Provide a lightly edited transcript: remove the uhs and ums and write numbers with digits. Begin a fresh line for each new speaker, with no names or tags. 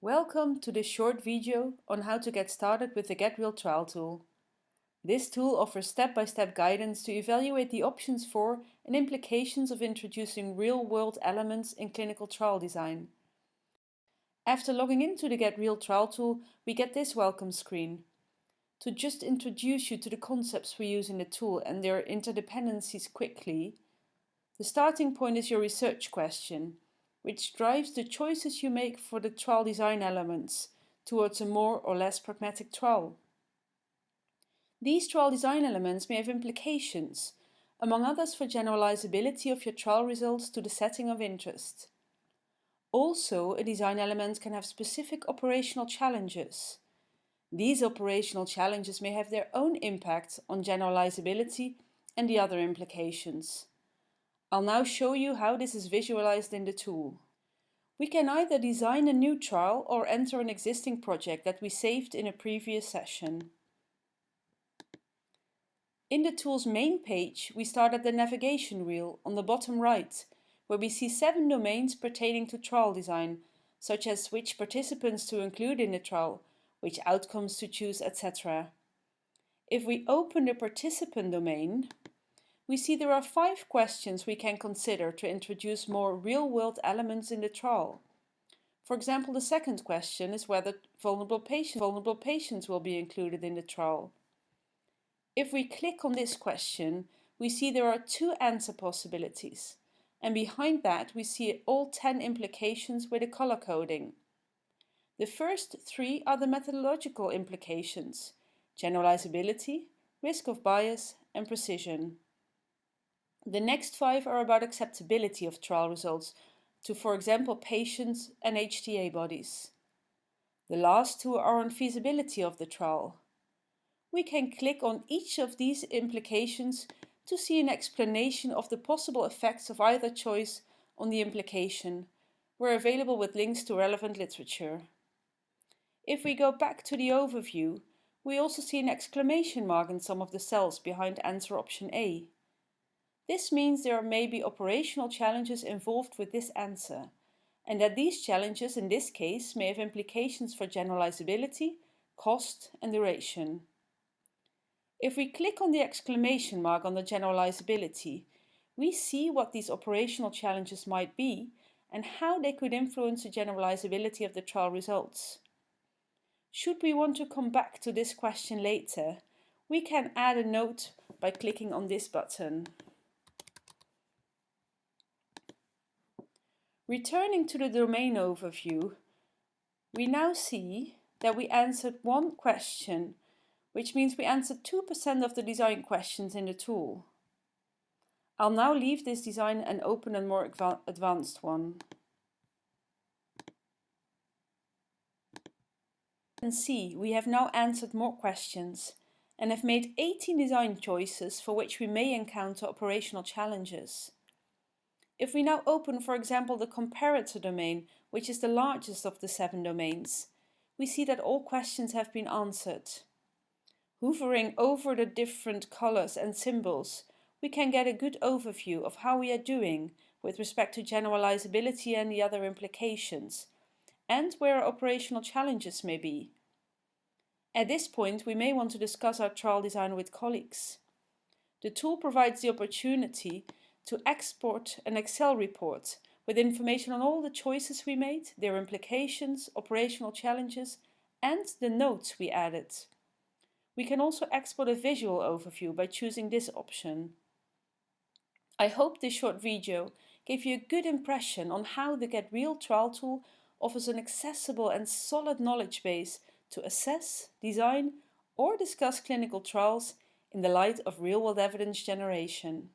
Welcome to this short video on how to get started with the GetReal trial tool. This tool offers step-by-step guidance to evaluate the options for and implications of introducing real-world elements in clinical trial design. After logging into the GetReal trial tool, we get this welcome screen. To just introduce you to the concepts we use in the tool and their interdependencies quickly, the starting point is your research question, which drives the choices you make for the trial design elements towards a more or less pragmatic trial. These trial design elements may have implications, among others for generalizability of your trial results to the setting of interest. Also, a design element can have specific operational challenges. These operational challenges may have their own impact on generalizability and the other implications. I'll now show you how this is visualized in the tool. We can either design a new trial or enter an existing project that we saved in a previous session. In the tool's main page, we start at the navigation wheel on the bottom right, where we see 7 domains pertaining to trial design, such as which participants to include in the trial, which outcomes to choose, etc. If we open the participant domain, we see there are 5 questions we can consider to introduce more real-world elements in the trial. For example, the second question is whether vulnerable patients will be included in the trial. If we click on this question, we see there are 2 answer possibilities, and behind that we see all 10 implications with a color coding. The first 3 are the methodological implications: generalizability, risk of bias, and precision. The next 5 are about acceptability of trial results to, for example, patients and HTA bodies. The last 2 are on feasibility of the trial. We can click on each of these implications to see an explanation of the possible effects of either choice on the implication. We're available with links to relevant literature. If we go back to the overview, we also see an exclamation mark in some of the cells behind answer option A. This means there may be operational challenges involved with this answer, and that these challenges in this case may have implications for generalizability, cost, and duration. If we click on the exclamation mark on the generalizability, we see what these operational challenges might be and how they could influence the generalizability of the trial results. Should we want to come back to this question later, we can add a note by clicking on this button. Returning to the domain overview, we now see that we answered 1 question, which means we answered 2% of the design questions in the tool. I'll now leave this design and open a more advanced one. You can see we have now answered more questions and have made 18 design choices for which we may encounter operational challenges. If we now open, for example, the comparator domain, which is the largest of the 7 domains, we see that all questions have been answered. Hovering over the different colors and symbols, we can get a good overview of how we are doing with respect to generalizability and the other implications, and where our operational challenges may be. At this point, we may want to discuss our trial design with colleagues. The tool provides the opportunity to export an Excel report with information on all the choices we made, their implications, operational challenges, and the notes we added. We can also export a visual overview by choosing this option. I hope this short video gave you a good impression on how the GetReal trial tool offers an accessible and solid knowledge base to assess, design, or discuss clinical trials in the light of real-world evidence generation.